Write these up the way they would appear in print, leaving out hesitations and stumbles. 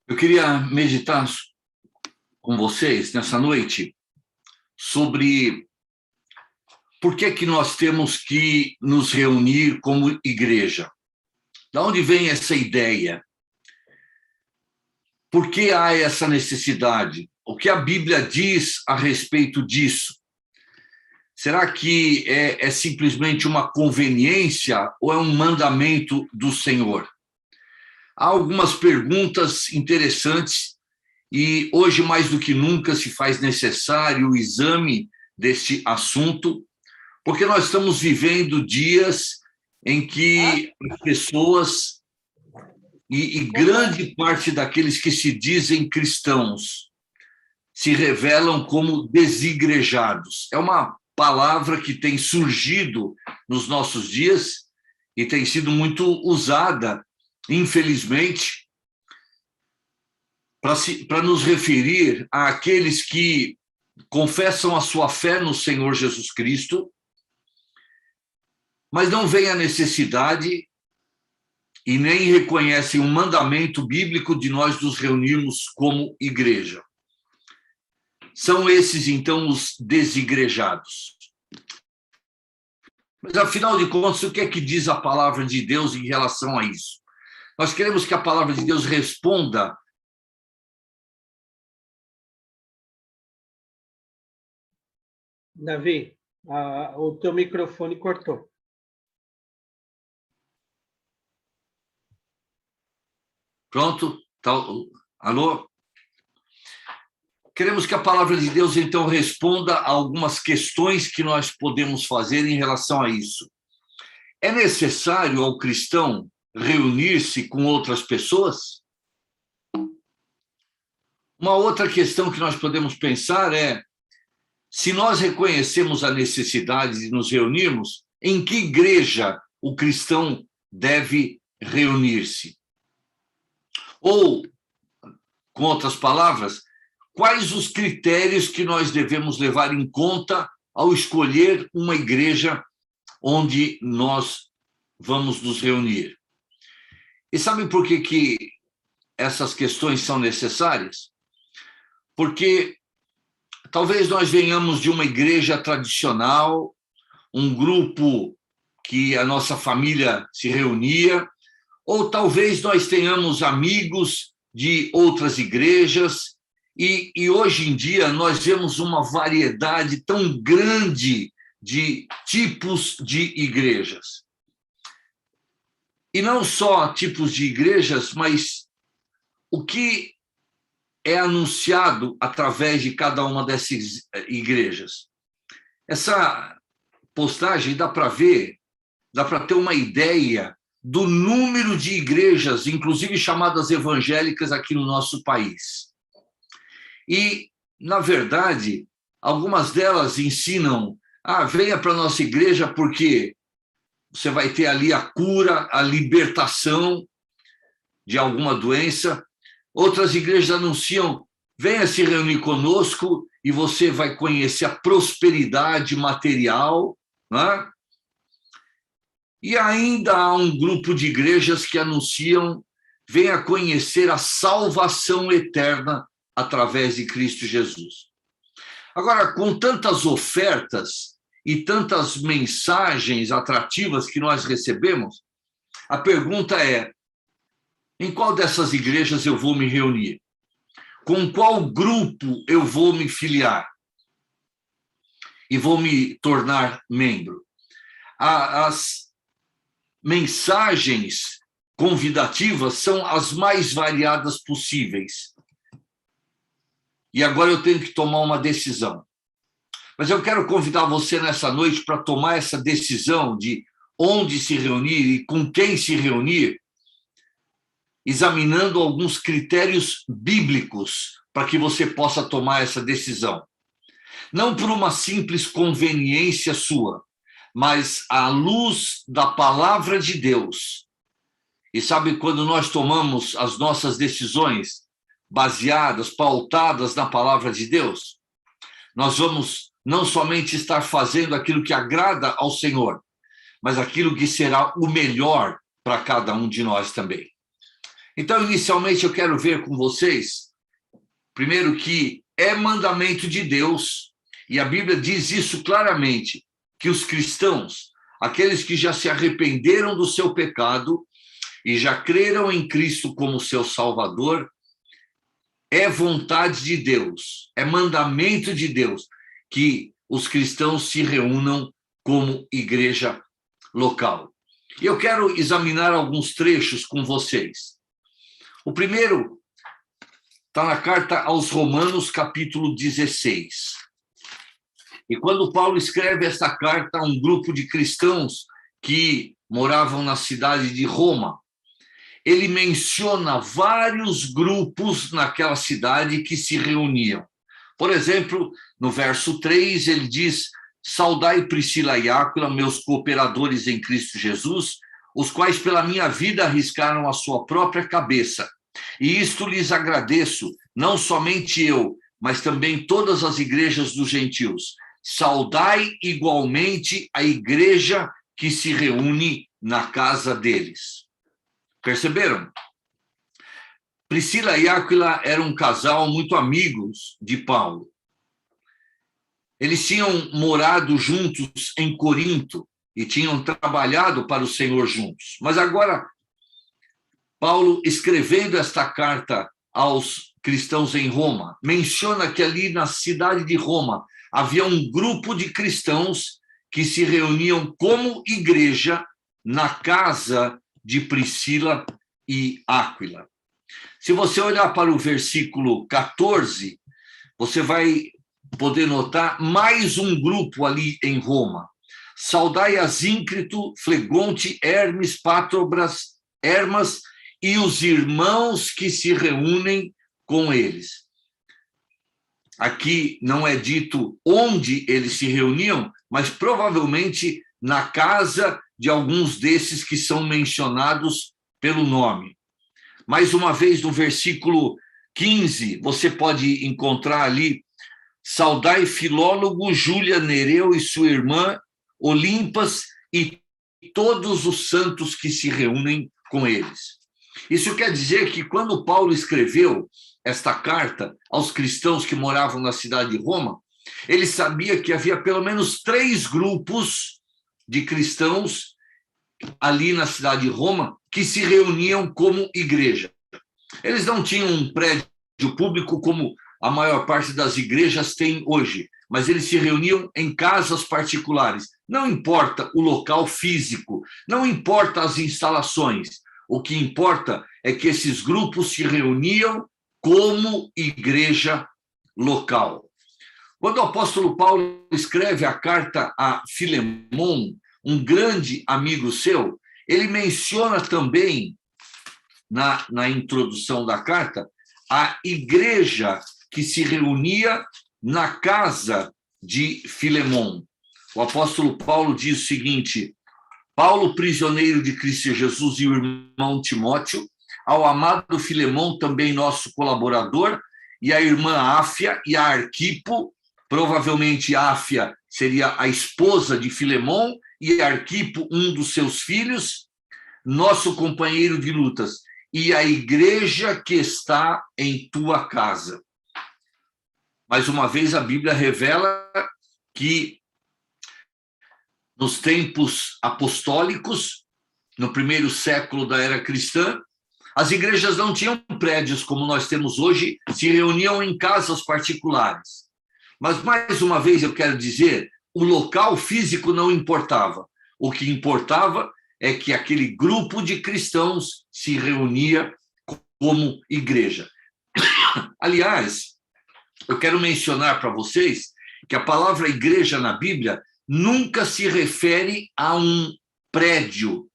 Eu queria meditar com vocês nessa noite sobre por que nós temos que nos reunir como igreja. De onde vem essa ideia? Por que há essa necessidade? O que a Bíblia diz a respeito disso? Será que é simplesmente uma conveniência ou é um mandamento do Senhor? Há algumas perguntas interessantes e hoje, mais do que nunca, se faz necessário o exame deste assunto, porque nós estamos vivendo dias em que as pessoas e grande parte daqueles que se dizem cristãos se revelam como desigrejados. É uma palavra que tem surgido nos nossos dias e tem sido muito usada, infelizmente, para nos referir àqueles que confessam a sua fé no Senhor Jesus Cristo, mas não veem a necessidade e nem reconhecem o mandamento bíblico de nós nos reunirmos como igreja. São esses, então, os desigrejados. Mas, afinal de contas, o que é que diz a palavra de Deus em relação a isso? Nós queremos que a palavra de Deus responda. Davi, o teu microfone cortou. Pronto? Alô? Queremos que a palavra de Deus, então, responda a algumas questões que nós podemos fazer em relação a isso. É necessário ao cristão reunir-se com outras pessoas? Uma outra questão que nós podemos pensar é: se nós reconhecemos a necessidade de nos reunirmos, em que igreja o cristão deve reunir-se? Ou, com outras palavras, quais os critérios que nós devemos levar em conta ao escolher uma igreja onde nós vamos nos reunir? E sabe por que essas questões são necessárias? Porque talvez nós venhamos de uma igreja tradicional, um grupo que a nossa família se reunia, ou talvez nós tenhamos amigos de outras igrejas, e hoje em dia nós vemos uma variedade tão grande de tipos de igrejas. E não só tipos de igrejas, mas o que é anunciado através de cada uma dessas igrejas. Essa postagem dá para ver, dá para ter uma ideia do número de igrejas, inclusive chamadas evangélicas, aqui no nosso país. E, na verdade, algumas delas ensinam: venha para a nossa igreja porque você vai ter ali a cura, a libertação de alguma doença. Outras igrejas anunciam: venha se reunir conosco e você vai conhecer a prosperidade material, né? E ainda há um grupo de igrejas que anunciam: venha conhecer a salvação eterna através de Cristo Jesus. Agora, com tantas ofertas e tantas mensagens atrativas que nós recebemos, a pergunta é: em qual dessas igrejas eu vou me reunir? Com qual grupo eu vou me filiar? E vou me tornar membro? As mensagens convidativas são as mais variadas possíveis. E agora eu tenho que tomar uma decisão. Mas eu quero convidar você nessa noite para tomar essa decisão de onde se reunir e com quem se reunir, examinando alguns critérios bíblicos para que você possa tomar essa decisão. Não por uma simples conveniência sua, mas à luz da palavra de Deus. E sabe, quando nós tomamos as nossas decisões baseadas, pautadas na palavra de Deus, nós vamos não somente estar fazendo aquilo que agrada ao Senhor, mas aquilo que será o melhor para cada um de nós também. Então, inicialmente, eu quero ver com vocês, primeiro, que é mandamento de Deus, e a Bíblia diz isso claramente, que os cristãos, aqueles que já se arrependeram do seu pecado e já creram em Cristo como seu Salvador, é vontade de Deus, é mandamento de Deus que os cristãos se reúnam como igreja local. E eu quero examinar alguns trechos com vocês. O primeiro está na carta aos Romanos, capítulo 16. E quando Paulo escreve esta carta a um grupo de cristãos que moravam na cidade de Roma, ele menciona vários grupos naquela cidade que se reuniam. Por exemplo, no verso 3, ele diz: saudai Priscila e Áquila, meus cooperadores em Cristo Jesus, os quais pela minha vida arriscaram a sua própria cabeça. E isto lhes agradeço, não somente eu, mas também todas as igrejas dos gentios. Saudai igualmente a igreja que se reúne na casa deles. Perceberam? Priscila e Áquila eram um casal muito amigos de Paulo. Eles tinham morado juntos em Corinto e tinham trabalhado para o Senhor juntos. Mas agora, Paulo, escrevendo esta carta aos cristãos em Roma, menciona que ali na cidade de Roma havia um grupo de cristãos que se reuniam como igreja na casa de Priscila e Áquila. Se você olhar para o versículo 14, você vai poder notar mais um grupo ali em Roma. Saudai Asíncrito, Flegonte, Hermes, Patrobras, Hermas e os irmãos que se reúnem com eles. Aqui não é dito onde eles se reuniam, mas provavelmente na casa de alguns desses que são mencionados pelo nome. Mais uma vez, no versículo 15, você pode encontrar ali: saudai Filólogo, Júlia, Nereu e sua irmã, Olimpas e todos os santos que se reúnem com eles. Isso quer dizer que quando Paulo escreveu esta carta aos cristãos que moravam na cidade de Roma, ele sabia que havia pelo menos 3 grupos de cristãos ali na cidade de Roma que se reuniam como igreja. Eles não tinham um prédio público como a maior parte das igrejas tem hoje, mas eles se reuniam em casas particulares. Não importa o local físico, não importa as instalações, o que importa é que esses grupos se reuniam como igreja local. Quando o apóstolo Paulo escreve a carta a Filemon, um grande amigo seu, ele menciona também, na introdução da carta, a igreja que se reunia na casa de Filemon. O apóstolo Paulo diz o seguinte: Paulo, prisioneiro de Cristo Jesus, e o irmão Timóteo, ao amado Filemon, também nosso colaborador, e a irmã Áfia e a Arquipo, provavelmente Áfia seria a esposa de Filemon, e Arquipo, um dos seus filhos, nosso companheiro de lutas, e a igreja que está em tua casa. Mais uma vez, a Bíblia revela que nos tempos apostólicos, no primeiro século da era cristã, as igrejas não tinham prédios como nós temos hoje, se reuniam em casas particulares. Mas, mais uma vez, eu quero dizer, o local físico não importava. O que importava é que aquele grupo de cristãos se reunia como igreja. Aliás, eu quero mencionar para vocês que a palavra igreja na Bíblia nunca se refere a um prédio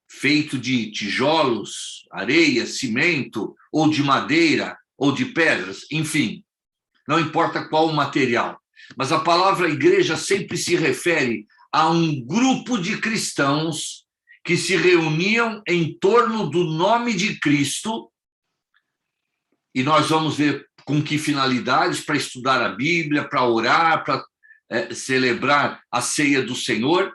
feito de tijolos, areia, cimento, ou de madeira, ou de pedras, enfim, não importa qual o material. Mas a palavra igreja sempre se refere a um grupo de cristãos que se reuniam em torno do nome de Cristo, e nós vamos ver com que finalidades: para estudar a Bíblia, para orar, para celebrar a ceia do Senhor.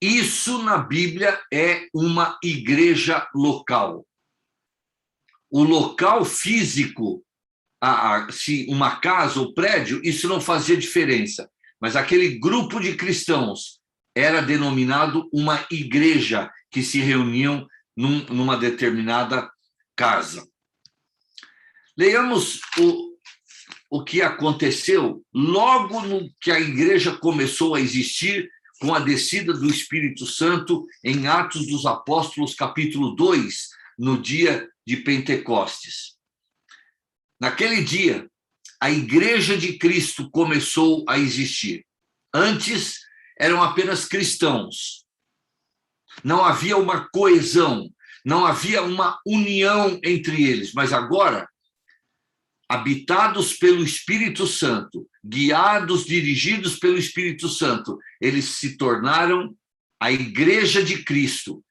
Isso na Bíblia é uma igreja local. o local físico, se uma casa ou prédio, isso não fazia diferença. Mas aquele grupo de cristãos era denominado uma igreja que se reuniam numa determinada casa. Leiamos o que aconteceu logo no que a igreja começou a existir com a descida do Espírito Santo em Atos dos Apóstolos, capítulo 2, no dia de Pentecostes. Naquele dia, a igreja de Cristo começou a existir. Antes, eram apenas cristãos. Não havia uma coesão, não havia uma união entre eles, mas agora, habitados pelo Espírito Santo, guiados, dirigidos pelo Espírito Santo, eles se tornaram a igreja de Cristo,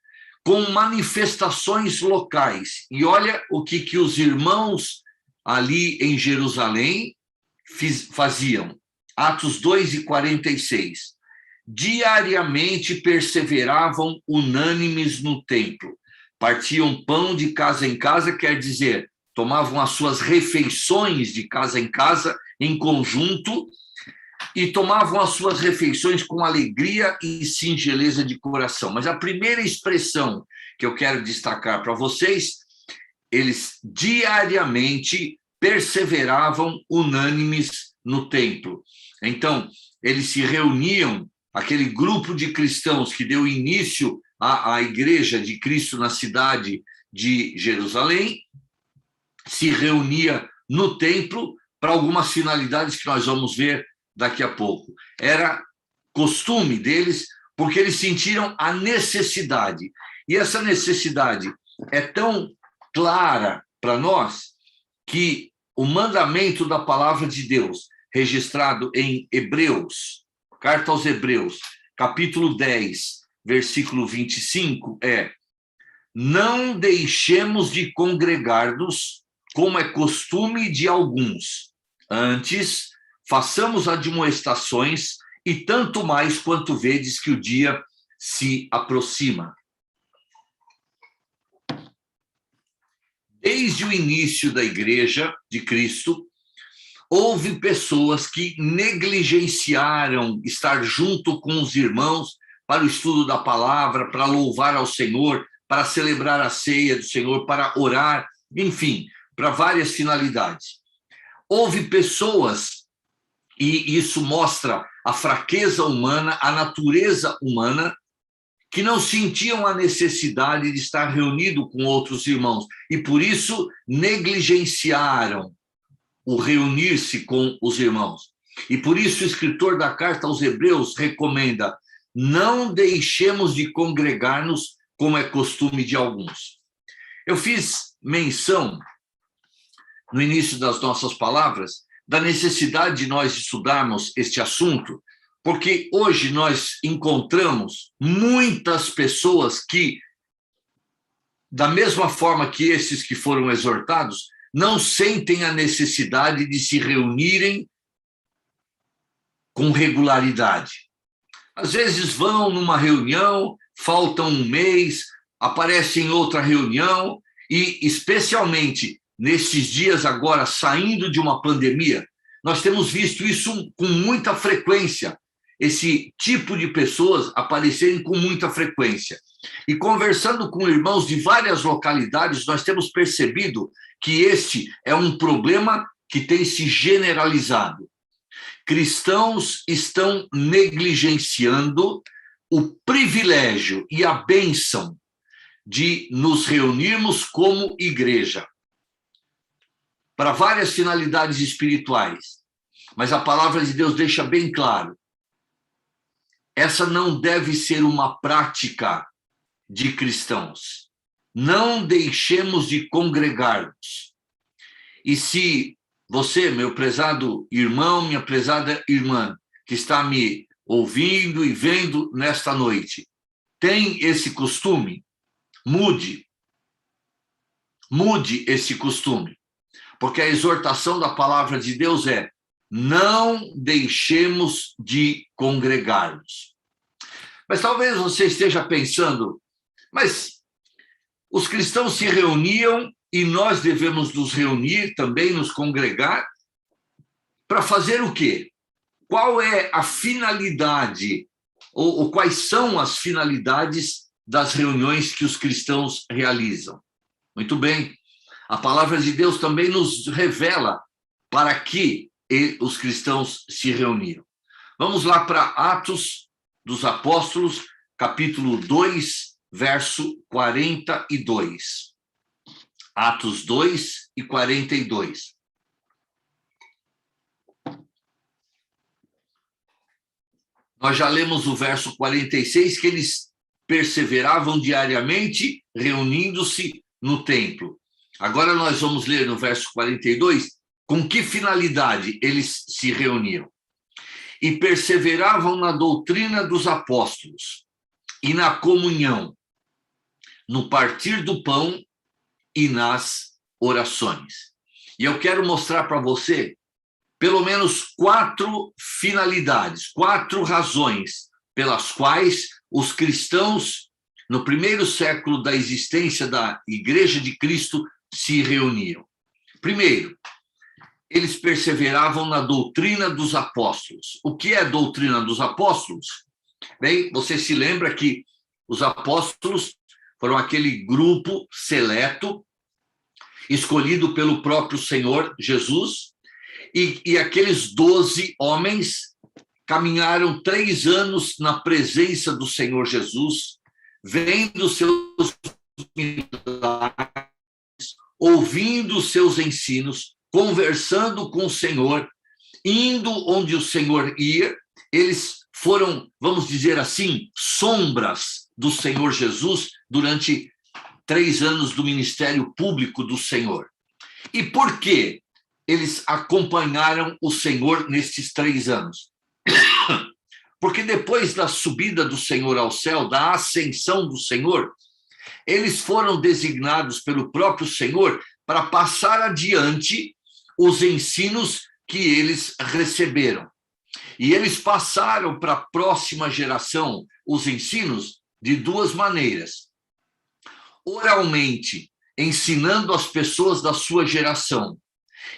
com manifestações locais. E olha o que os irmãos ali em Jerusalém faziam. Atos 2:46. Diariamente perseveravam unânimes no templo. Partiam pão de casa em casa, quer dizer, tomavam as suas refeições de casa em casa, em conjunto, e tomavam as suas refeições com alegria e singeleza de coração. Mas a primeira expressão que eu quero destacar para vocês, eles diariamente perseveravam unânimes no templo. Então, eles se reuniam, aquele grupo de cristãos que deu início à igreja de Cristo na cidade de Jerusalém, se reunia no templo para algumas finalidades que nós vamos ver daqui a pouco. Era costume deles, porque eles sentiram a necessidade. E essa necessidade é tão clara para nós que o mandamento da palavra de Deus, registrado em Hebreus, carta aos Hebreus, capítulo 10, versículo 25, é: não deixemos de congregar-nos, como é costume de alguns. Antes, façamos admoestações, e tanto mais quanto vedes que o dia se aproxima. Desde o início da Igreja de Cristo, houve pessoas que negligenciaram estar junto com os irmãos para o estudo da palavra, para louvar ao Senhor, para celebrar a ceia do Senhor, para orar, enfim, para várias finalidades. Houve pessoas, e isso mostra a fraqueza humana, a natureza humana, que não sentiam a necessidade de estar reunido com outros irmãos, e por isso negligenciaram o reunir-se com os irmãos. E por isso o escritor da carta aos Hebreus recomenda: não deixemos de congregar-nos, como é costume de alguns. Eu fiz menção, no início das nossas palavras, da necessidade de nós estudarmos este assunto, porque hoje nós encontramos muitas pessoas que, da mesma forma que esses que foram exortados, não sentem a necessidade de se reunirem com regularidade. Às vezes vão numa reunião, faltam um mês, aparecem em outra reunião, e especialmente nesses dias agora, saindo de uma pandemia, nós temos visto isso com muita frequência, esse tipo de pessoas aparecerem com muita frequência. E conversando com irmãos de várias localidades, nós temos percebido que este é um problema que tem se generalizado. Cristãos estão negligenciando o privilégio e a bênção de nos reunirmos como igreja, para várias finalidades espirituais. Mas a palavra de Deus deixa bem claro: essa não deve ser uma prática de cristãos. Não deixemos de congregar-nos. E se você, meu prezado irmão, minha prezada irmã, que está me ouvindo e vendo nesta noite, tem esse costume, mude esse costume. Porque a exortação da palavra de Deus é: não deixemos de congregar-nos. Mas talvez você esteja pensando, mas os cristãos se reuniam e nós devemos nos reunir também, nos congregar, para fazer o quê? Qual é a finalidade, ou quais são as finalidades das reuniões que os cristãos realizam? Muito bem, a palavra de Deus também nos revela para que os cristãos se reuniram. Vamos lá para Atos dos Apóstolos, capítulo 2, verso 42. Atos 2 e 42. Nós já lemos o verso 46, que eles perseveravam diariamente, reunindo-se no templo. Agora nós vamos ler no verso 42, com que finalidade eles se reuniam. E perseveravam na doutrina dos apóstolos, e na comunhão, no partir do pão e nas orações. E eu quero mostrar para você pelo menos 4 finalidades, 4 razões pelas quais os cristãos, no primeiro século da existência da Igreja de Cristo, se reuniam. Primeiro, eles perseveravam na doutrina dos apóstolos. O que é a doutrina dos apóstolos? Bem, você se lembra que os apóstolos foram aquele grupo seleto, escolhido pelo próprio Senhor Jesus, e aqueles 12 homens caminharam 3 anos na presença do Senhor Jesus, vendo seus milagres, ouvindo seus ensinos, conversando com o Senhor, indo onde o Senhor ia. Eles foram, vamos dizer assim, sombras do Senhor Jesus durante 3 anos do ministério público do Senhor. E por quê eles acompanharam o Senhor nestes 3 anos? Porque depois da subida do Senhor ao céu, da ascensão do Senhor, eles foram designados pelo próprio Senhor para passar adiante os ensinos que eles receberam. E eles passaram para a próxima geração os ensinos de 2 maneiras. Oralmente, ensinando as pessoas da sua geração.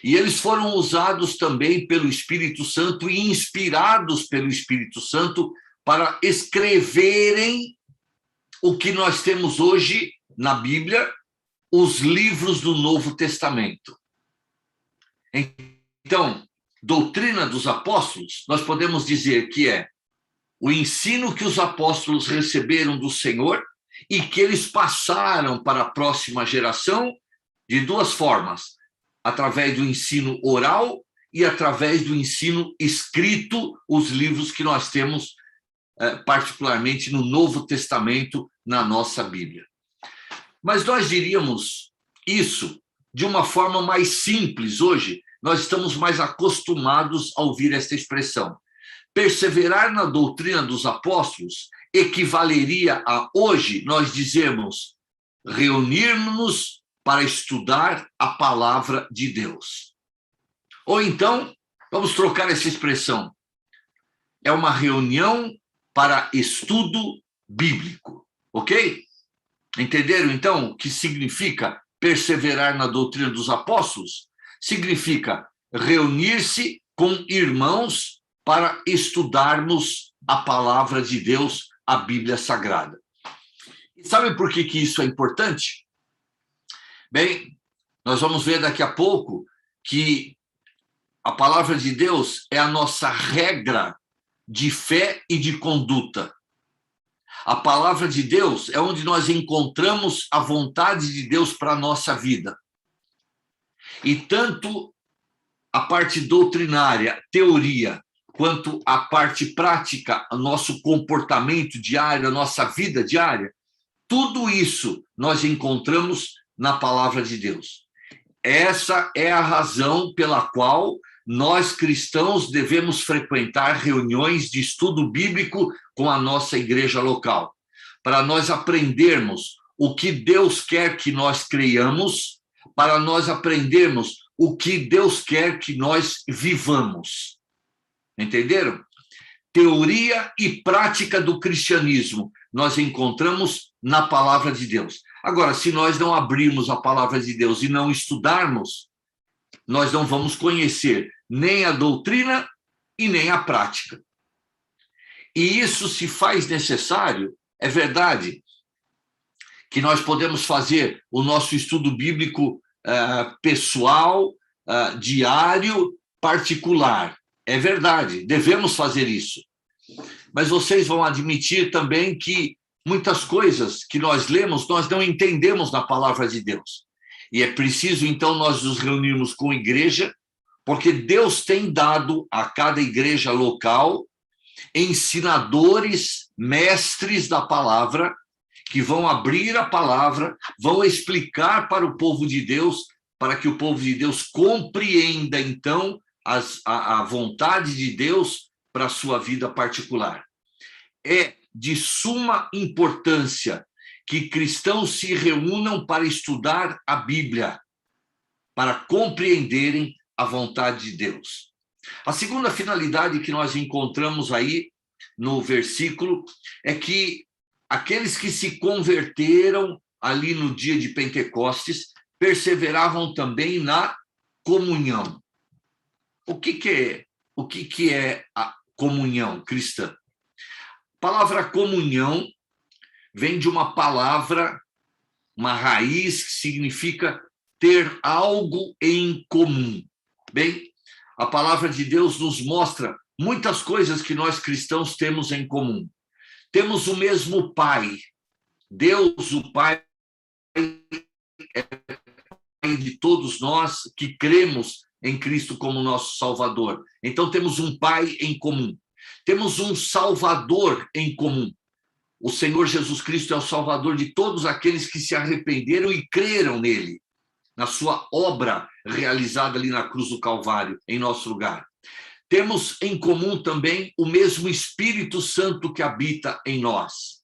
E eles foram usados também pelo Espírito Santo e inspirados pelo Espírito Santo para escreverem o que nós temos hoje na Bíblia, os livros do Novo Testamento. Então, doutrina dos apóstolos, nós podemos dizer que é o ensino que os apóstolos receberam do Senhor e que eles passaram para a próxima geração de 2 formas: através do ensino oral e através do ensino escrito, os livros que nós temos, particularmente no Novo Testamento, na nossa Bíblia. Mas nós diríamos isso de uma forma mais simples hoje. Nós estamos mais acostumados a ouvir esta expressão. Perseverar na doutrina dos apóstolos equivaleria a, hoje, nós dizemos, reunirmos-nos para estudar a palavra de Deus. Ou então, vamos trocar essa expressão. É uma reunião para estudo bíblico, ok? Entenderam, então, o que significa perseverar na doutrina dos apóstolos? Significa reunir-se com irmãos para estudarmos a palavra de Deus, a Bíblia Sagrada. E sabe por que isso é importante? Bem, nós vamos ver daqui a pouco que a palavra de Deus é a nossa regra de fé e de conduta. A palavra de Deus é onde nós encontramos a vontade de Deus para a nossa vida. E tanto a parte doutrinária, teoria, quanto a parte prática, o nosso comportamento diário, a nossa vida diária, tudo isso nós encontramos na palavra de Deus. Essa é a razão pela qual nós cristãos devemos frequentar reuniões de estudo bíblico com a nossa igreja local, para nós aprendermos o que Deus quer que nós creiamos, para nós aprendermos o que Deus quer que nós vivamos. Entenderam? Teoria e prática do cristianismo nós encontramos na palavra de Deus. Agora, se nós não abrirmos a palavra de Deus e não estudarmos, nós não vamos conhecer nem a doutrina e nem a prática. E isso se faz necessário, é verdade, que nós podemos fazer o nosso estudo bíblico pessoal, diário, particular. É verdade, devemos fazer isso. Mas vocês vão admitir também que muitas coisas que nós lemos, nós não entendemos na palavra de Deus. E é preciso, então, nós nos reunirmos com a igreja, porque Deus tem dado a cada igreja local ensinadores, mestres da palavra, que vão abrir a palavra, vão explicar para o povo de Deus, para que o povo de Deus compreenda, então, a vontade de Deus para a sua vida particular. É de suma importância que cristãos se reúnam para estudar a Bíblia, para compreenderem a vontade de Deus. A segunda finalidade que nós encontramos aí no versículo é que aqueles que se converteram ali no dia de Pentecostes perseveravam também na comunhão. O que é a comunhão cristã? A palavra comunhão vem de uma palavra, uma raiz que significa ter algo em comum. Bem, a palavra de Deus nos mostra muitas coisas que nós cristãos temos em comum. Temos o mesmo Pai. Deus, o Pai, é Pai de todos nós que cremos em Cristo como nosso Salvador. Então, temos um Pai em comum. Temos um Salvador em comum. O Senhor Jesus Cristo é o Salvador de todos aqueles que se arrependeram e creram nele, na sua obra realizada ali na cruz do Calvário, em nosso lugar. Temos em comum também o mesmo Espírito Santo que habita em nós.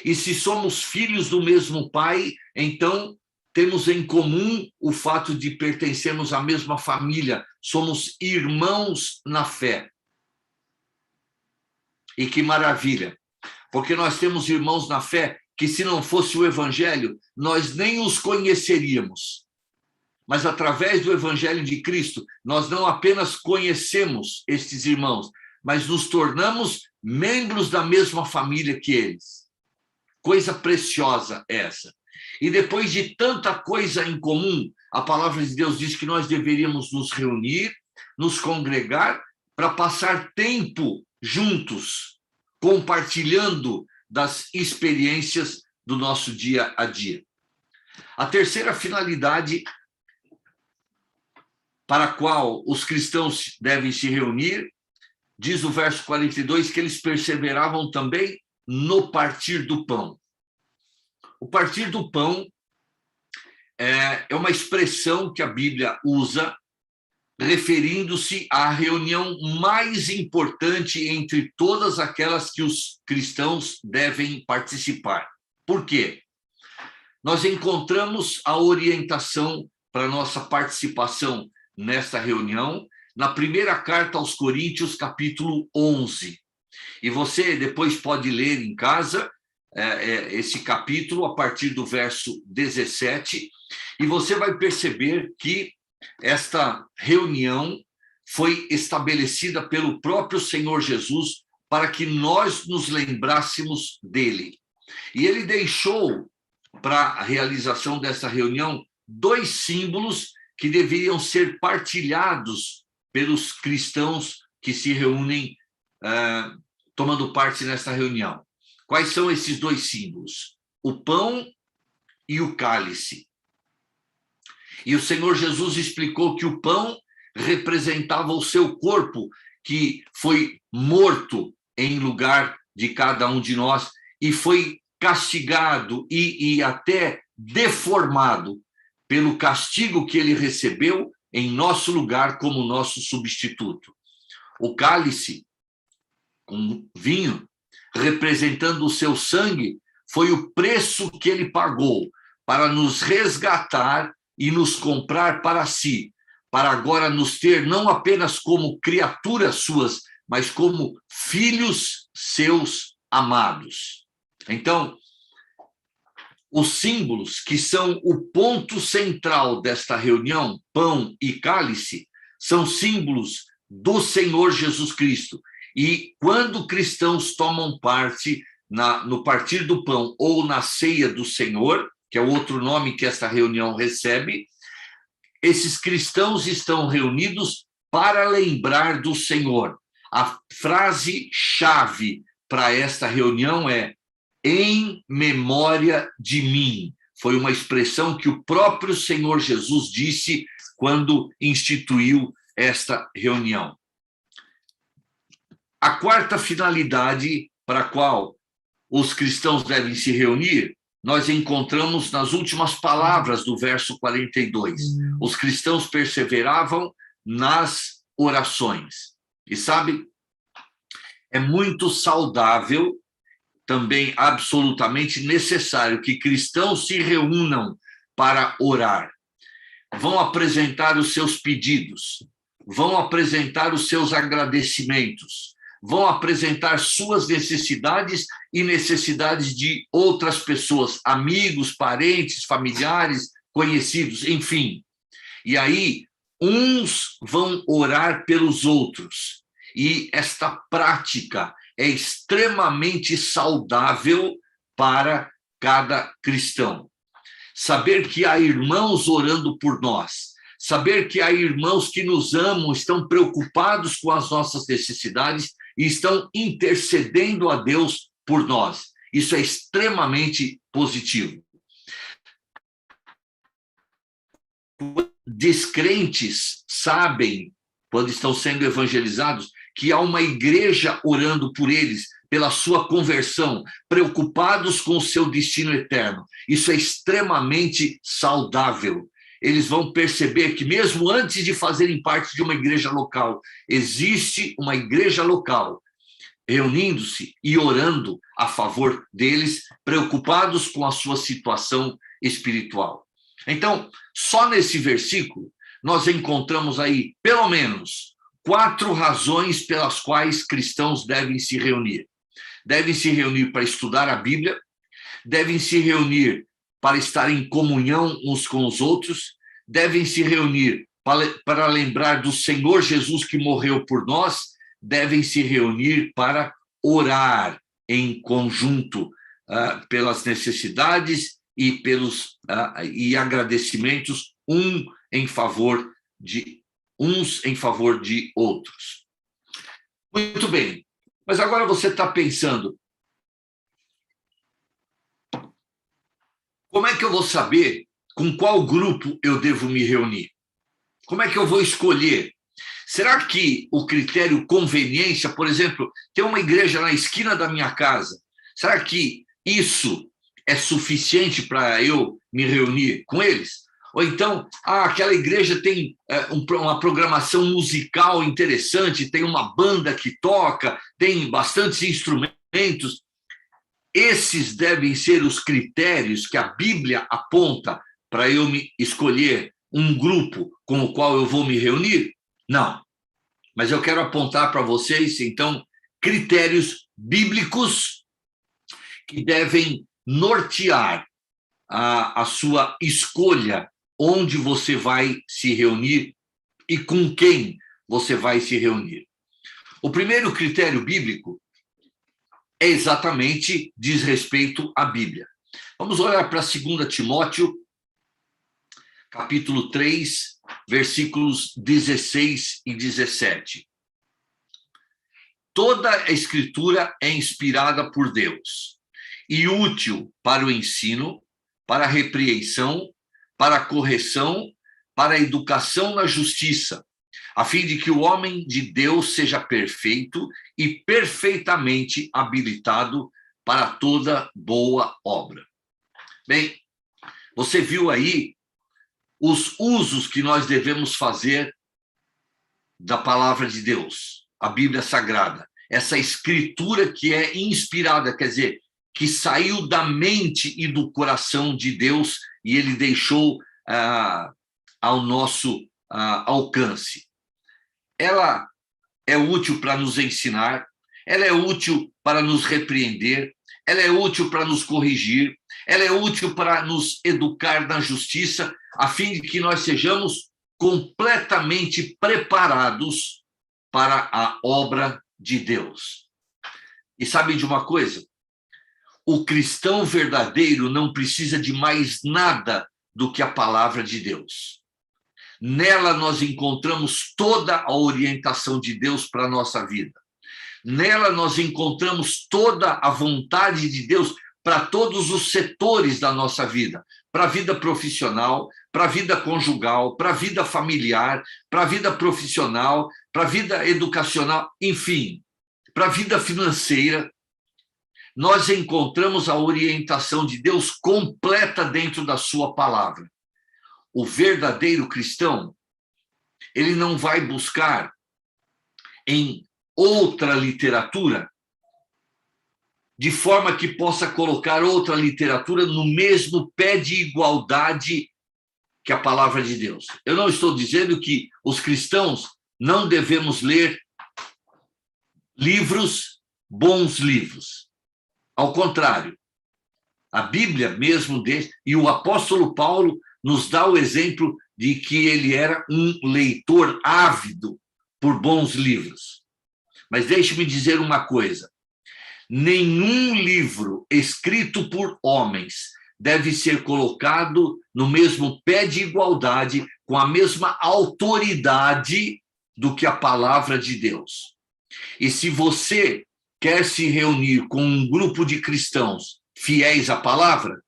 E se somos filhos do mesmo Pai, então temos em comum o fato de pertencermos à mesma família, somos irmãos na fé. E que maravilha, porque nós temos irmãos na fé que, se não fosse o Evangelho, nós nem os conheceríamos. Mas, através do Evangelho de Cristo, nós não apenas conhecemos estes irmãos, mas nos tornamos membros da mesma família que eles. Coisa preciosa essa. E depois de tanta coisa em comum, a palavra de Deus diz que nós deveríamos nos reunir, nos congregar, para passar tempo juntos, compartilhando das experiências do nosso dia a dia. A terceira finalidade para a qual os cristãos devem se reunir, diz o verso 42, que eles perseveravam também no partir do pão. O partir do pão é uma expressão que a Bíblia usa referindo-se à reunião mais importante entre todas aquelas que os cristãos devem participar. Por quê? Nós encontramos a orientação para nossa participação nesta reunião na primeira carta aos Coríntios, capítulo 11. E você depois pode ler em casa esse capítulo a partir do verso 17, e você vai perceber que esta reunião foi estabelecida pelo próprio Senhor Jesus para que nós nos lembrássemos dele. E ele deixou para a realização dessa reunião 2 símbolos que deveriam ser partilhados pelos cristãos que se reúnem tomando parte nesta reunião. Quais são esses 2 símbolos? O pão e o cálice. E o Senhor Jesus explicou que o pão representava o seu corpo, que foi morto em lugar de cada um de nós e foi castigado e até deformado pelo castigo que ele recebeu em nosso lugar como nosso substituto. O cálice, com vinho, representando o seu sangue, foi o preço que ele pagou para nos resgatar e nos comprar para si, para agora nos ter não apenas como criaturas suas, mas como filhos seus amados. Então, os símbolos que são o ponto central desta reunião, pão e cálice, são símbolos do Senhor Jesus Cristo. E quando cristãos tomam parte no partir do pão ou na ceia do Senhor, que é o outro nome que esta reunião recebe, esses cristãos estão reunidos para lembrar do Senhor. A frase-chave para esta reunião é em memória de mim. Foi uma expressão que o próprio Senhor Jesus disse quando instituiu esta reunião. A quarta finalidade para a qual os cristãos devem se reunir, nós encontramos nas últimas palavras do verso 42. Os cristãos perseveravam nas orações. E sabe, é muito saudável, também absolutamente necessário que cristãos se reúnam para orar. Vão apresentar os seus pedidos, vão apresentar os seus agradecimentos, vão apresentar suas necessidades e necessidades de outras pessoas, amigos, parentes, familiares, conhecidos, enfim. E aí, uns vão orar pelos outros. E esta prática é extremamente saudável para cada cristão. Saber que há irmãos orando por nós, saber que há irmãos que nos amam, estão preocupados com as nossas necessidades e estão intercedendo a Deus por nós. Isso é extremamente positivo. Descrentes sabem, quando estão sendo evangelizados, que há uma igreja orando por eles, pela sua conversão, preocupados com o seu destino eterno. Isso é extremamente saudável. Eles vão perceber que mesmo antes de fazerem parte de uma igreja local, existe uma igreja local reunindo-se e orando a favor deles, preocupados com a sua situação espiritual. Então, só nesse versículo, nós encontramos aí, pelo menos, 4 razões pelas quais cristãos devem se reunir. Devem se reunir para estudar a Bíblia, devem se reunir para estar em comunhão uns com os outros, devem se reunir para lembrar do Senhor Jesus que morreu por nós, devem se reunir para orar em conjunto pelas necessidades e agradecimentos uns em favor de outros. Muito bem, mas agora você está pensando, como é que eu vou saber com qual grupo eu devo me reunir? Como é que eu vou escolher? Será que o critério conveniência, por exemplo, ter uma igreja na esquina da minha casa, será que isso é suficiente para eu me reunir com eles? Ou então, aquela igreja tem uma programação musical interessante, tem uma banda que toca, tem bastantes instrumentos. Esses devem ser os critérios que a Bíblia aponta para eu me escolher um grupo com o qual eu vou me reunir? Não. Mas eu quero apontar para vocês, então, critérios bíblicos que devem nortear a sua escolha, onde você vai se reunir e com quem você vai se reunir. O primeiro critério bíblico é exatamente diz respeito à Bíblia. Vamos olhar para 2 Timóteo, capítulo 3, versículos 16 e 17. Toda a Escritura é inspirada por Deus e útil para o ensino, para a repreensão, para a correção, para a educação na justiça, a fim de que o homem de Deus seja perfeito e perfeitamente habilitado para toda boa obra. Bem, você viu aí os usos que nós devemos fazer da palavra de Deus, a Bíblia Sagrada, essa escritura que é inspirada, quer dizer, que saiu da mente e do coração de Deus e ele deixou ao nosso alcance. Ela é útil para nos ensinar, ela é útil para nos repreender, ela é útil para nos corrigir, ela é útil para nos educar na justiça, a fim de que nós sejamos completamente preparados para a obra de Deus. E sabe de uma coisa? O cristão verdadeiro não precisa de mais nada do que a palavra de Deus. Nela nós encontramos toda a orientação de Deus para a nossa vida. Nela nós encontramos toda a vontade de Deus para todos os setores da nossa vida, para a vida profissional, para a vida conjugal, para a vida familiar, para a vida profissional, para a vida educacional, enfim, para a vida financeira. Nós encontramos a orientação de Deus completa dentro da sua palavra. O verdadeiro cristão, ele não vai buscar em outra literatura, de forma que possa colocar outra literatura no mesmo pé de igualdade que a palavra de Deus. Eu não estou dizendo que os cristãos não devemos ler livros, bons livros. Ao contrário, a Bíblia mesmo, e o apóstolo Paulo nos dá o exemplo de que ele era um leitor ávido por bons livros. Mas deixe-me dizer uma coisa: nenhum livro escrito por homens deve ser colocado no mesmo pé de igualdade, com a mesma autoridade do que a palavra de Deus. E se você quer se reunir com um grupo de cristãos fiéis à palavra,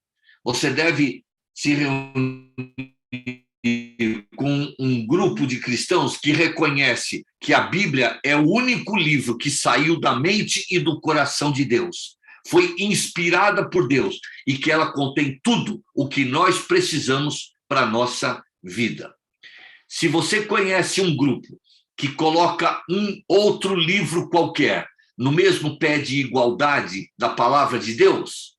você deve se reunir com um grupo de cristãos que reconhece que a Bíblia é o único livro que saiu da mente e do coração de Deus, foi inspirada por Deus e que ela contém tudo o que nós precisamos para a nossa vida. Se você conhece um grupo que coloca um outro livro qualquer no mesmo pé de igualdade da palavra de Deus,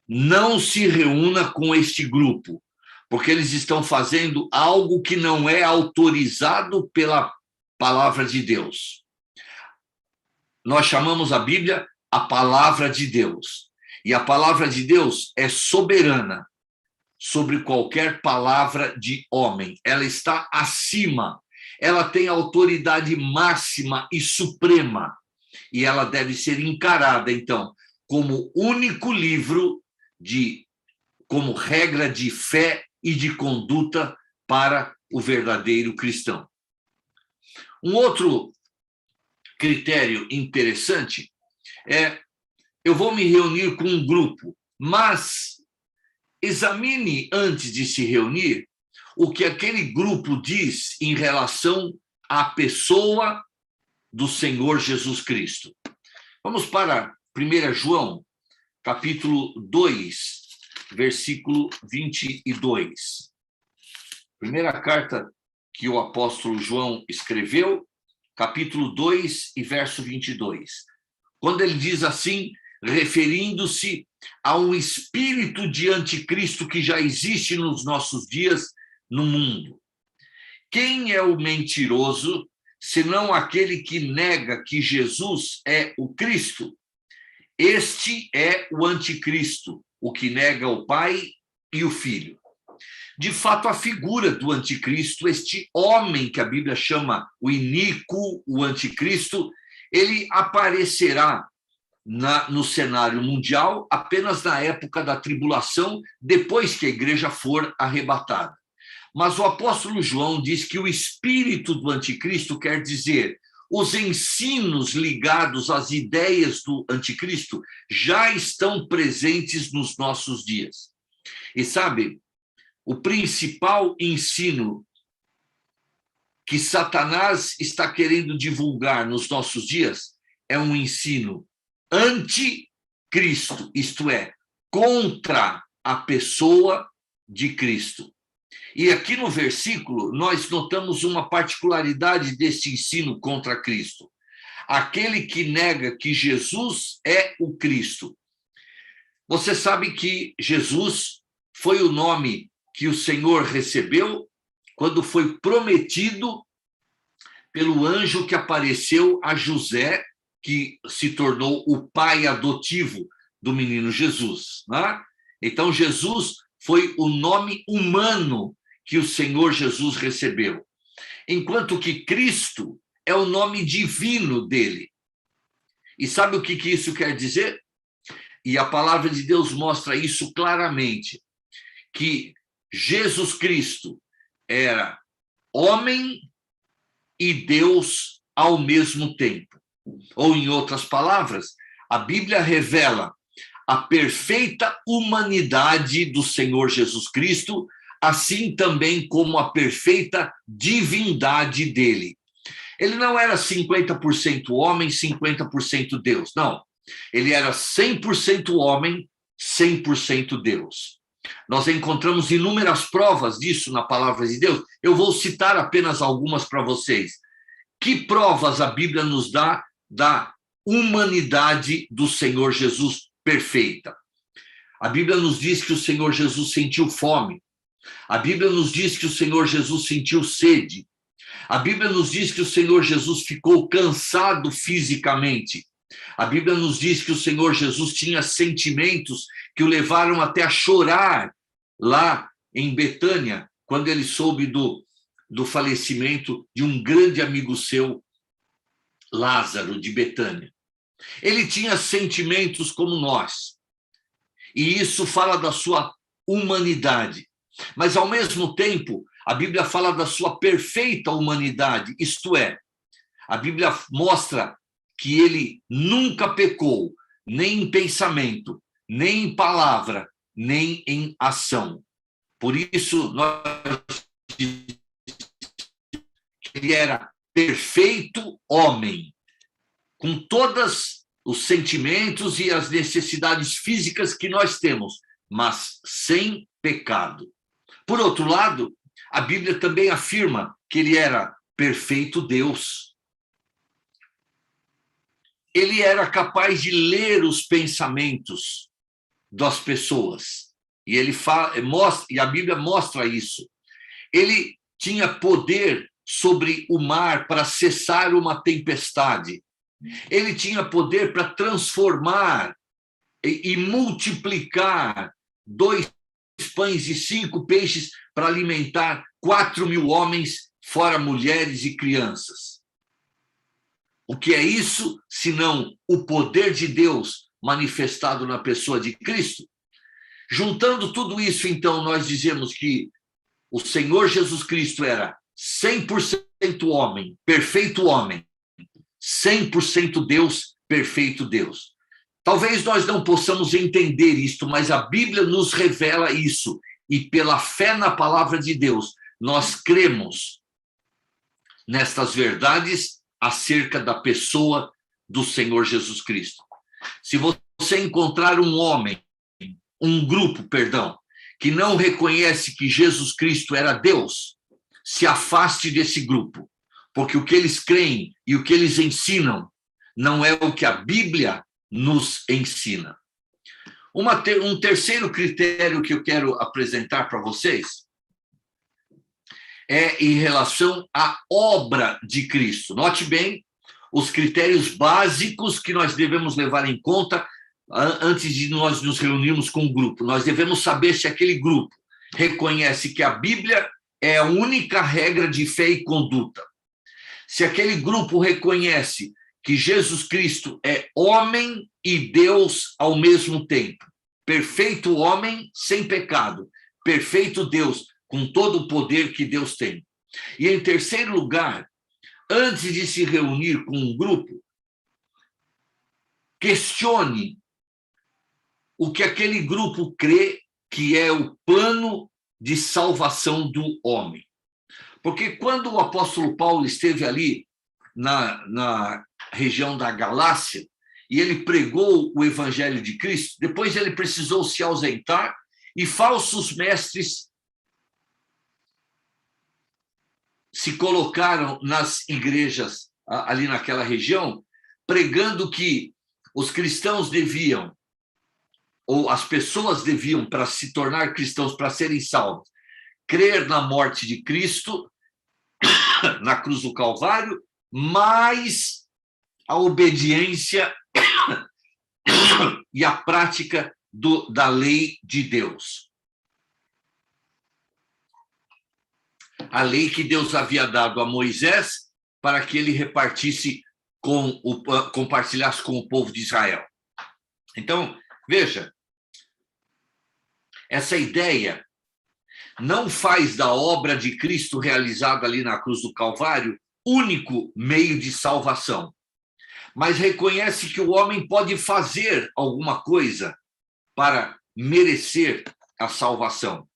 não se reúna com este grupo, porque eles estão fazendo algo que não é autorizado pela palavra de Deus. Nós chamamos a Bíblia a palavra de Deus, e a palavra de Deus é soberana sobre qualquer palavra de homem. Ela está acima, ela tem autoridade máxima e suprema, e ela deve ser encarada, então, como único livro como regra de fé e de conduta para o verdadeiro cristão. Um outro critério interessante é: eu vou me reunir com um grupo, mas examine antes de se reunir o que aquele grupo diz em relação à pessoa do Senhor Jesus Cristo. Vamos para 1 João, capítulo 2, versículo 22. Primeira carta que o apóstolo João escreveu, capítulo 2 e verso 22. Quando ele diz assim, referindo-se a um espírito de anticristo que já existe nos nossos dias no mundo. Quem é o mentiroso, senão aquele que nega que Jesus é o Cristo? Este é o anticristo, o que nega o Pai e o Filho. De fato, a figura do anticristo, este homem que a Bíblia chama o iníquo, o anticristo, ele aparecerá no cenário mundial apenas na época da tribulação, depois que a igreja for arrebatada. Mas o apóstolo João diz que o espírito do anticristo quer dizer os ensinos ligados às ideias do anticristo já estão presentes nos nossos dias. E sabe, o principal ensino que Satanás está querendo divulgar nos nossos dias é um ensino anticristo, isto é, contra a pessoa de Cristo. E aqui no versículo, nós notamos uma particularidade desse ensino contra Cristo. Aquele que nega que Jesus é o Cristo. Você sabe que Jesus foi o nome que o Senhor recebeu quando foi prometido pelo anjo que apareceu a José, que se tornou o pai adotivo do menino Jesus, né? Então, Jesus foi o nome humano que o Senhor Jesus recebeu, enquanto que Cristo é o nome divino dele. E sabe o que isso quer dizer? E a palavra de Deus mostra isso claramente, que Jesus Cristo era homem e Deus ao mesmo tempo. Ou, em outras palavras, a Bíblia revela a perfeita humanidade do Senhor Jesus Cristo, assim também como a perfeita divindade dele. Ele não era 50% homem, 50% Deus, não. Ele era 100% homem, 100% Deus. Nós encontramos inúmeras provas disso na palavra de Deus. Eu vou citar apenas algumas para vocês. Que provas a Bíblia nos dá da humanidade do Senhor Jesus perfeita? A Bíblia nos diz que o Senhor Jesus sentiu fome. A Bíblia nos diz que o Senhor Jesus sentiu sede. A Bíblia nos diz que o Senhor Jesus ficou cansado fisicamente. A Bíblia nos diz que o Senhor Jesus tinha sentimentos que o levaram até a chorar lá em Betânia, quando ele soube do falecimento de um grande amigo seu, Lázaro, de Betânia. Ele tinha sentimentos como nós, e isso fala da sua humanidade. Mas, ao mesmo tempo, a Bíblia fala da sua perfeita humanidade, isto é, a Bíblia mostra que ele nunca pecou, nem em pensamento, nem em palavra, nem em ação. Por isso, ele era perfeito homem, com todos os sentimentos e as necessidades físicas que nós temos, mas sem pecado. Por outro lado, a Bíblia também afirma que ele era perfeito Deus. Ele era capaz de ler os pensamentos das pessoas. E ele mostra, e a Bíblia mostra isso. Ele tinha poder sobre o mar para cessar uma tempestade. Ele tinha poder para transformar e multiplicar 2 pães e 5 peixes para alimentar 4.000 homens, fora mulheres e crianças. O que é isso, senão o poder de Deus manifestado na pessoa de Cristo? Juntando tudo isso, então, nós dizemos que o Senhor Jesus Cristo era 100% homem, perfeito homem, 100% Deus, perfeito Deus. Talvez nós não possamos entender isto, mas a Bíblia nos revela isso, e pela fé na palavra de Deus, nós cremos nestas verdades acerca da pessoa do Senhor Jesus Cristo. Se você encontrar um grupo, que não reconhece que Jesus Cristo era Deus, se afaste desse grupo, porque o que eles creem e o que eles ensinam não é o que a Bíblia nos ensina. Um terceiro critério que eu quero apresentar para vocês é em relação à obra de Cristo. Note bem os critérios básicos que nós devemos levar em conta antes de nós nos reunirmos com o grupo. Nós devemos saber se aquele grupo reconhece que a Bíblia é a única regra de fé e conduta. Se aquele grupo reconhece que Jesus Cristo é homem e Deus ao mesmo tempo, perfeito homem sem pecado, perfeito Deus com todo o poder que Deus tem. E, em terceiro lugar, antes de se reunir com um grupo, questione o que aquele grupo crê que é o plano de salvação do homem. Porque quando o apóstolo Paulo esteve ali na região da Galácia, e ele pregou o evangelho de Cristo, depois ele precisou se ausentar, e falsos mestres se colocaram nas igrejas ali naquela região, pregando que os cristãos deviam, ou as pessoas deviam, para se tornar cristãos, para serem salvos, crer na morte de Cristo, na cruz do Calvário, mais a obediência e a prática da lei de Deus. A lei que Deus havia dado a Moisés para que ele compartilhasse com o povo de Israel. Então, veja, essa ideia não faz da obra de Cristo realizada ali na cruz do Calvário único meio de salvação, mas reconhece que o homem pode fazer alguma coisa para merecer a salvação.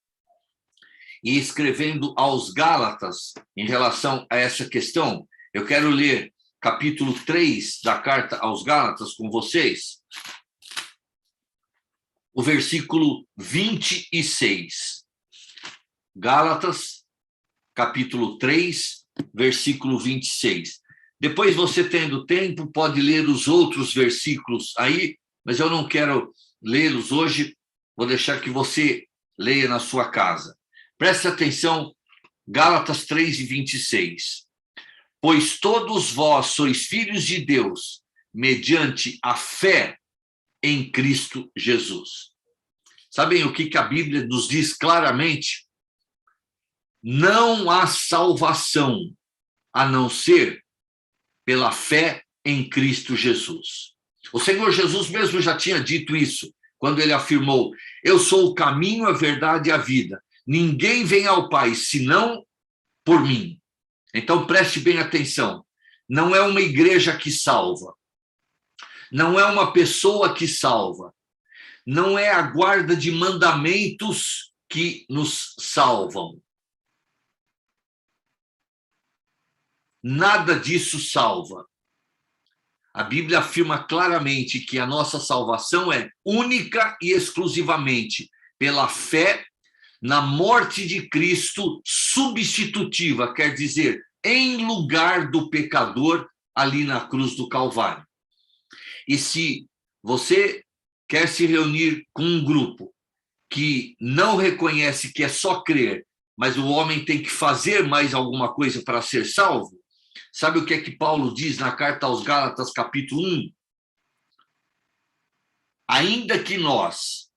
E escrevendo aos Gálatas, em relação a essa questão, eu quero ler capítulo 3 da carta aos Gálatas com vocês, o versículo 26. Gálatas, capítulo 3, versículo 26. Depois, você tendo tempo, pode ler os outros versículos aí, mas eu não quero lê-los hoje, vou deixar que você leia na sua casa. Preste atenção, Gálatas 3 e 26. Pois todos vós sois filhos de Deus, mediante a fé em Cristo Jesus. Sabem o que a Bíblia nos diz claramente? Não há salvação a não ser pela fé em Cristo Jesus. O Senhor Jesus mesmo já tinha dito isso, quando ele afirmou: eu sou o caminho, a verdade e a vida. Ninguém vem ao Pai senão por mim. Então preste bem atenção. Não é uma igreja que salva. Não é uma pessoa que salva. Não é a guarda de mandamentos que nos salvam. Nada disso salva. A Bíblia afirma claramente que a nossa salvação é única e exclusivamente pela fé na morte de Cristo substitutiva, quer dizer, em lugar do pecador ali na cruz do Calvário. E se você quer se reunir com um grupo que não reconhece que é só crer, mas o homem tem que fazer mais alguma coisa para ser salvo, sabe o que é que Paulo diz na carta aos Gálatas, capítulo 1? Ainda que nós,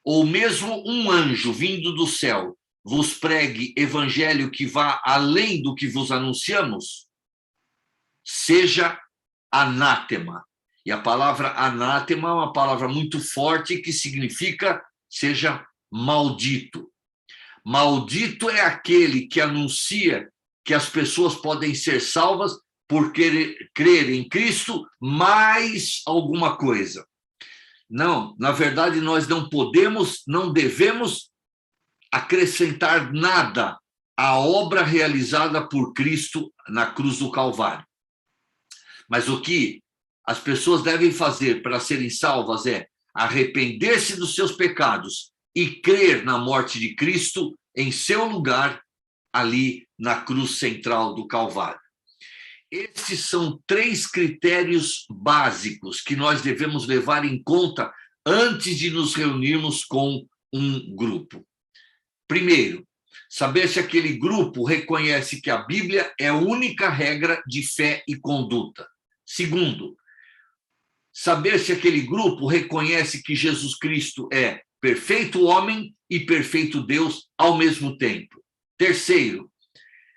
ou mesmo um anjo vindo do céu, vos pregue evangelho que vá além do que vos anunciamos, seja anátema. E a palavra anátema é uma palavra muito forte que significa seja maldito. Maldito é aquele que anuncia que as pessoas podem ser salvas por crer em Cristo mais alguma coisa. Não, na verdade, nós não podemos, não devemos acrescentar nada à obra realizada por Cristo na cruz do Calvário. Mas o que as pessoas devem fazer para serem salvas é arrepender-se dos seus pecados e crer na morte de Cristo em seu lugar ali na cruz central do Calvário. Estes são 3 critérios básicos que nós devemos levar em conta antes de nos reunirmos com um grupo. Primeiro, saber se aquele grupo reconhece que a Bíblia é a única regra de fé e conduta. Segundo, saber se aquele grupo reconhece que Jesus Cristo é perfeito homem e perfeito Deus ao mesmo tempo. Terceiro,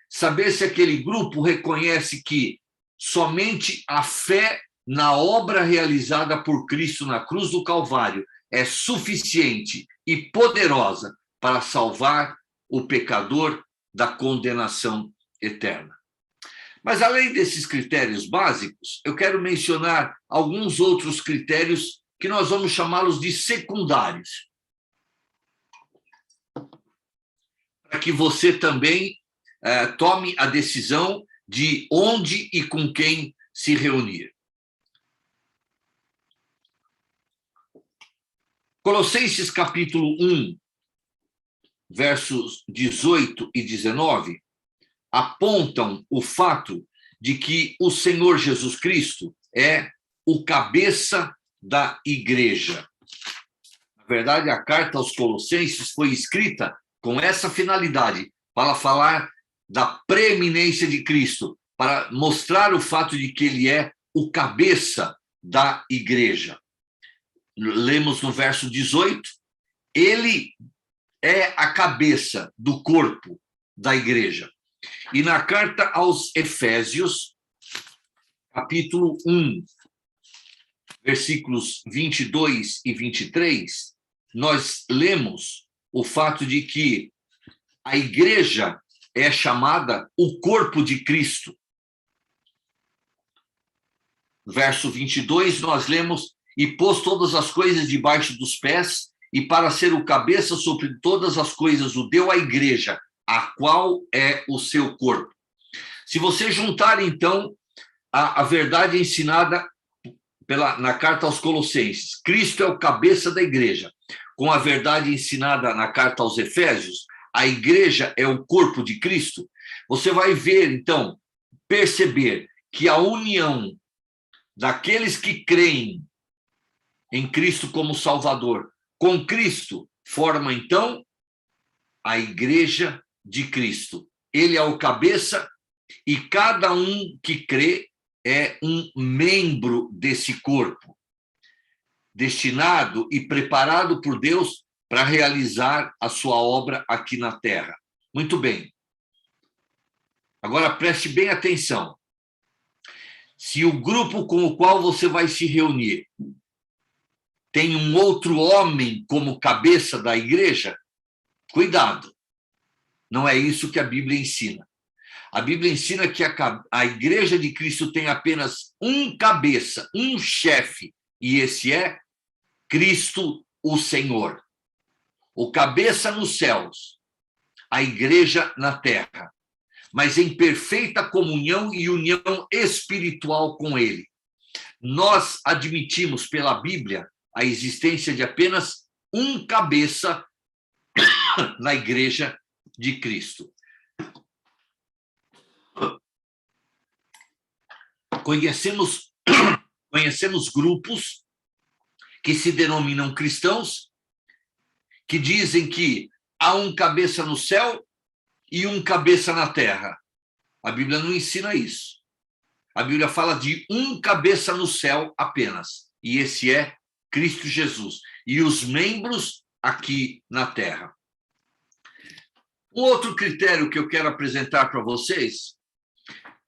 saber se aquele grupo reconhece que somente a fé na obra realizada por Cristo na cruz do Calvário é suficiente e poderosa para salvar o pecador da condenação eterna. Mas, além desses critérios básicos, eu quero mencionar alguns outros critérios que nós vamos chamá-los de secundários, para que você também tome a decisão de onde e com quem se reunir. Colossenses capítulo 1, versos 18 e 19, apontam o fato de que o Senhor Jesus Cristo é o cabeça da igreja. Na verdade, a carta aos Colossenses foi escrita com essa finalidade, para falar da preeminência de Cristo, para mostrar o fato de que ele é o cabeça da igreja. lemos no verso 18, ele é a cabeça do corpo da igreja. E na carta aos Efésios, capítulo 1, versículos 22 e 23, nós lemos o fato de que a igreja é chamada o corpo de Cristo. Verso 22, nós lemos: e pôs todas as coisas debaixo dos pés, e para ser o cabeça sobre todas as coisas o deu à igreja, a qual é o seu corpo. Se você juntar, então, a verdade ensinada na carta aos Colossenses, Cristo é o cabeça da igreja, com a verdade ensinada na carta aos Efésios, a igreja é o corpo de Cristo, você vai ver, então, perceber que a união daqueles que creem em Cristo como Salvador, com Cristo, forma, então, a igreja de Cristo. Ele é o cabeça e cada um que crê é um membro desse corpo, destinado e preparado por Deus para realizar a sua obra aqui na Terra. Muito bem. Agora preste bem atenção. Se o grupo com o qual você vai se reunir tem um outro homem como cabeça da igreja, cuidado. Não é isso que a Bíblia ensina. A Bíblia ensina que a igreja de Cristo tem apenas um cabeça, um chefe, e esse é Cristo, o Senhor. O cabeça nos céus, a igreja na terra, mas em perfeita comunhão e união espiritual com ele. Nós admitimos pela Bíblia a existência de apenas um cabeça na igreja de Cristo. Conhecemos grupos que se denominam cristãos, que dizem que há um cabeça no céu e um cabeça na terra. A Bíblia não ensina isso. A Bíblia fala de um cabeça no céu apenas, e esse é Cristo Jesus, e os membros aqui na terra. Um outro critério que eu quero apresentar para vocês,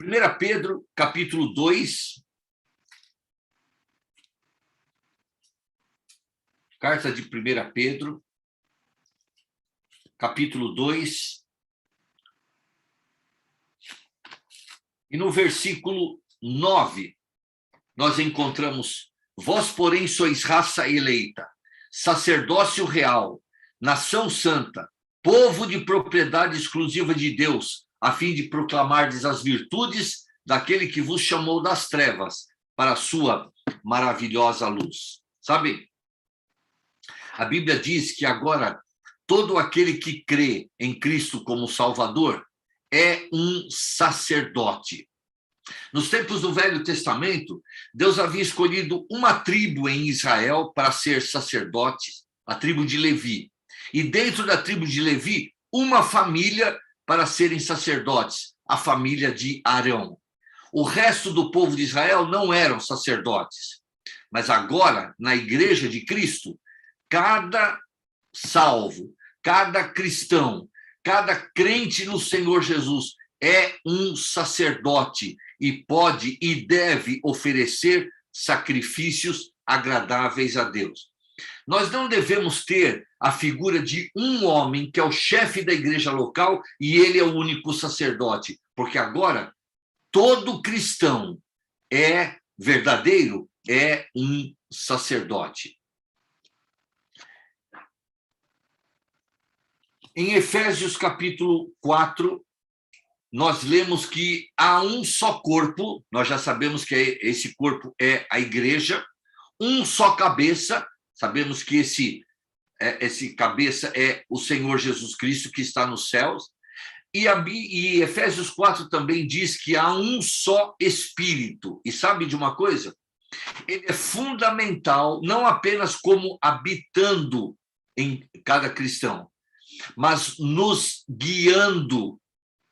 1 Pedro, capítulo 2, carta de 1 Pedro, capítulo 2, e no versículo 9, nós encontramos: vós, porém, sois raça eleita, sacerdócio real, nação santa, povo de propriedade exclusiva de Deus, a fim de proclamardes as virtudes daquele que vos chamou das trevas para a sua maravilhosa luz. Sabe? A Bíblia diz que agora todo aquele que crê em Cristo como Salvador é um sacerdote. Nos tempos do Velho Testamento, Deus havia escolhido uma tribo em Israel para ser sacerdote, a tribo de Levi. E dentro da tribo de Levi, uma família para serem sacerdotes, a família de Arão. O resto do povo de Israel não eram sacerdotes. Mas agora, na igreja de Cristo, cada salvo, cada cristão, cada crente no Senhor Jesus é um sacerdote e pode e deve oferecer sacrifícios agradáveis a Deus. Nós não devemos ter a figura de um homem que é o chefe da igreja local e ele é o único sacerdote, porque agora todo cristão verdadeiro é um sacerdote. Em Efésios capítulo 4, nós lemos que há um só corpo, nós já sabemos que esse corpo é a igreja, um só cabeça, sabemos que esse cabeça é o Senhor Jesus Cristo que está nos céus, e Efésios 4 também diz que há um só Espírito, e sabe de uma coisa? Ele é fundamental, não apenas como habitando em cada cristão, mas nos guiando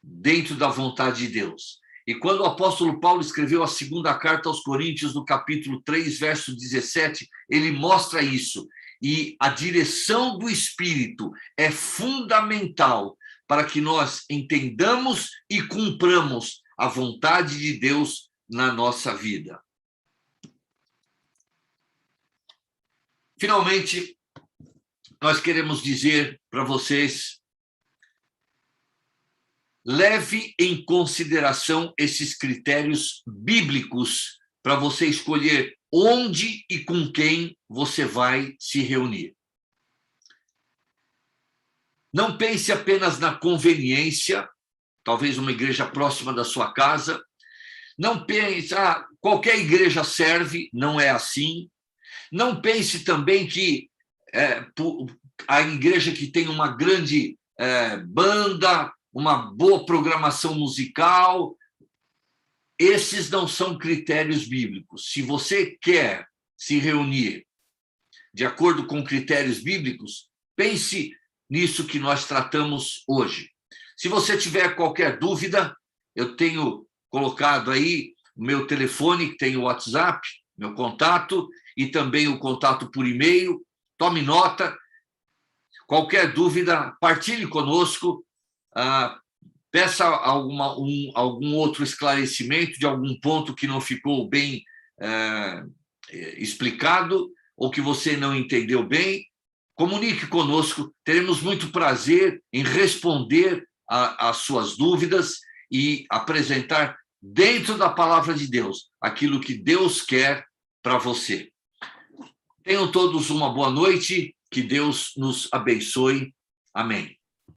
dentro da vontade de Deus. E quando o apóstolo Paulo escreveu a segunda carta aos Coríntios, no capítulo 3, verso 17, ele mostra isso. E a direção do Espírito é fundamental para que nós entendamos e cumpramos a vontade de Deus na nossa vida. Finalmente, nós queremos dizer para vocês: leve em consideração esses critérios bíblicos para você escolher onde e com quem você vai se reunir. Não pense apenas na conveniência, talvez uma igreja próxima da sua casa. Não pense, qualquer igreja serve, não é assim. Não pense também que a igreja que tem uma grande banda, uma boa programação musical, esses não são critérios bíblicos. Se você quer se reunir de acordo com critérios bíblicos, pense nisso que nós tratamos hoje. Se você tiver qualquer dúvida, eu tenho colocado aí o meu telefone, que tem o WhatsApp, meu contato, e também o contato por e-mail. Tome nota. Qualquer dúvida, partilhe conosco. Peça algum outro esclarecimento de algum ponto que não ficou bem explicado ou que você não entendeu bem. Comunique conosco, teremos muito prazer em responder às suas dúvidas e apresentar dentro da palavra de Deus aquilo que Deus quer para você. Tenham todos uma boa noite, que Deus nos abençoe. Amém.